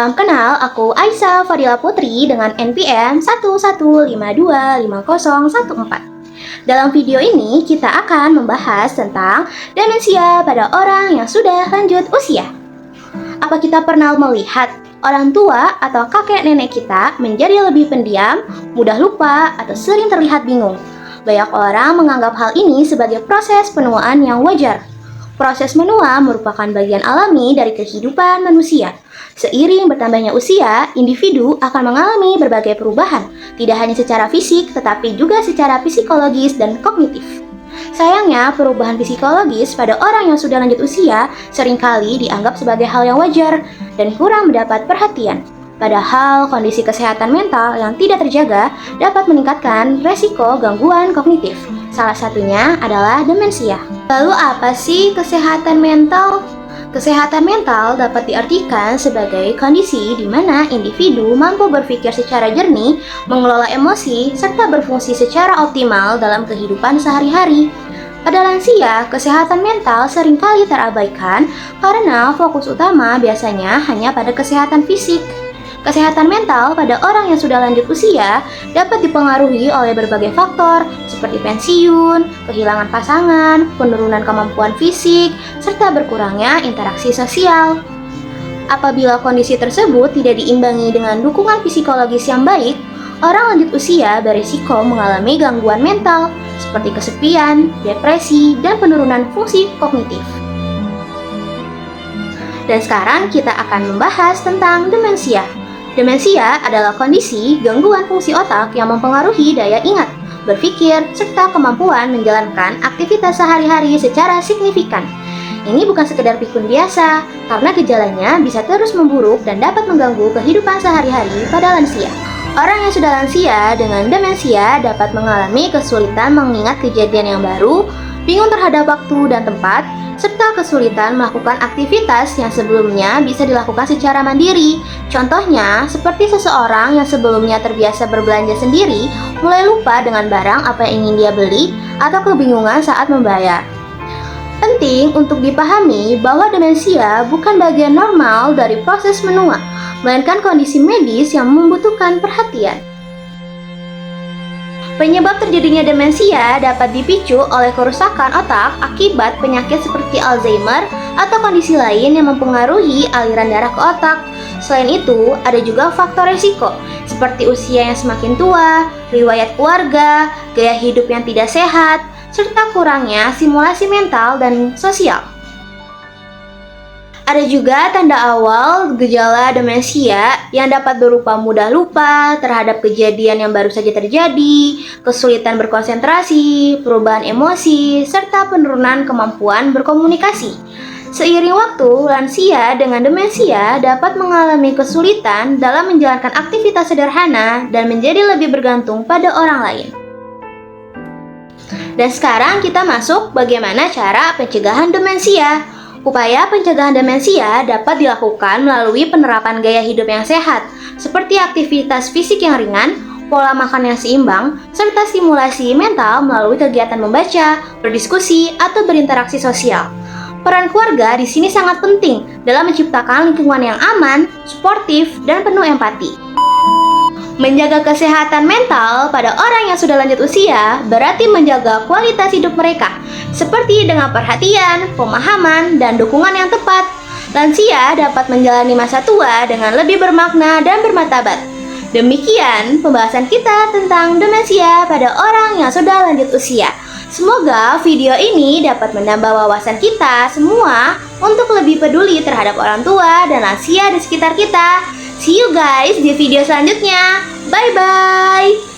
Salam kenal, aku Aisyah Fadila Putri dengan NPM 11525201014. Dalam video ini, kita akan membahas tentang demensia pada orang yang sudah lanjut usia. Apa kita pernah melihat orang tua atau kakek nenek kita menjadi lebih pendiam, mudah lupa, atau sering terlihat bingung? Banyak orang menganggap hal ini sebagai proses penuaan yang wajar. Proses menua merupakan bagian alami dari kehidupan manusia. Seiring bertambahnya usia, individu akan mengalami berbagai perubahan, tidak hanya secara fisik, tetapi juga secara psikologis dan kognitif. Sayangnya, perubahan psikologis pada orang yang sudah lanjut usia seringkali dianggap sebagai hal yang wajar dan kurang mendapat perhatian. Padahal, kondisi kesehatan mental yang tidak terjaga dapat meningkatkan resiko gangguan kognitif. Salah satunya adalah demensia. Lalu apa sih kesehatan mental? Kesehatan mental dapat diartikan sebagai kondisi di mana individu mampu berpikir secara jernih, mengelola emosi, serta berfungsi secara optimal dalam kehidupan sehari-hari. Pada lansia, kesehatan mental seringkali terabaikan karena fokus utama biasanya hanya pada kesehatan fisik. Kesehatan mental pada orang yang sudah lanjut usia dapat dipengaruhi oleh berbagai faktor seperti pensiun, kehilangan pasangan, penurunan kemampuan fisik, serta berkurangnya interaksi sosial. Apabila kondisi tersebut tidak diimbangi dengan dukungan psikologis yang baik, orang lanjut usia berisiko mengalami gangguan mental seperti kesepian, depresi, dan penurunan fungsi kognitif. Dan sekarang kita akan membahas tentang demensia. Demensia adalah kondisi gangguan fungsi otak yang mempengaruhi daya ingat, berpikir, serta kemampuan menjalankan aktivitas sehari-hari secara signifikan. Ini bukan sekedar pikun biasa, karena gejalanya bisa terus memburuk dan dapat mengganggu kehidupan sehari-hari pada lansia. Orang yang sudah lansia dengan demensia dapat mengalami kesulitan mengingat kejadian yang baru, bingung terhadap waktu dan tempat, serta kesulitan melakukan aktivitas yang sebelumnya bisa dilakukan secara mandiri. Contohnya, seperti seseorang yang sebelumnya terbiasa berbelanja sendiri, mulai lupa dengan barang apa yang ingin dia beli, atau kebingungan saat membayar. Penting untuk dipahami bahwa demensia bukan bagian normal dari proses menua, melainkan kondisi medis yang membutuhkan perhatian. Penyebab terjadinya demensia dapat dipicu oleh kerusakan otak akibat penyakit seperti Alzheimer atau kondisi lain yang mempengaruhi aliran darah ke otak. Selain itu, ada juga faktor risiko seperti usia yang semakin tua, riwayat keluarga, gaya hidup yang tidak sehat, serta kurangnya stimulasi mental dan sosial. Ada juga tanda awal gejala demensia yang dapat berupa mudah lupa terhadap kejadian yang baru saja terjadi, kesulitan berkonsentrasi, perubahan emosi, serta penurunan kemampuan berkomunikasi. Seiring waktu, lansia dengan demensia dapat mengalami kesulitan dalam menjalankan aktivitas sederhana dan menjadi lebih bergantung pada orang lain. Dan sekarang kita masuk bagaimana cara pencegahan demensia. Upaya pencegahan demensia dapat dilakukan melalui penerapan gaya hidup yang sehat, seperti aktivitas fisik yang ringan, pola makan yang seimbang, serta stimulasi mental melalui kegiatan membaca, berdiskusi, atau berinteraksi sosial. Peran keluarga di sini sangat penting dalam menciptakan lingkungan yang aman, suportif, dan penuh empati. Menjaga kesehatan mental pada orang yang sudah lanjut usia berarti menjaga kualitas hidup mereka, seperti dengan perhatian, pemahaman, dan dukungan yang tepat. Lansia dapat menjalani masa tua dengan lebih bermakna dan bermartabat. Demikian pembahasan kita tentang demensia pada orang yang sudah lanjut usia. Semoga video ini dapat menambah wawasan kita semua untuk lebih peduli terhadap orang tua dan lansia di sekitar kita. See you guys di video selanjutnya. Bye-bye!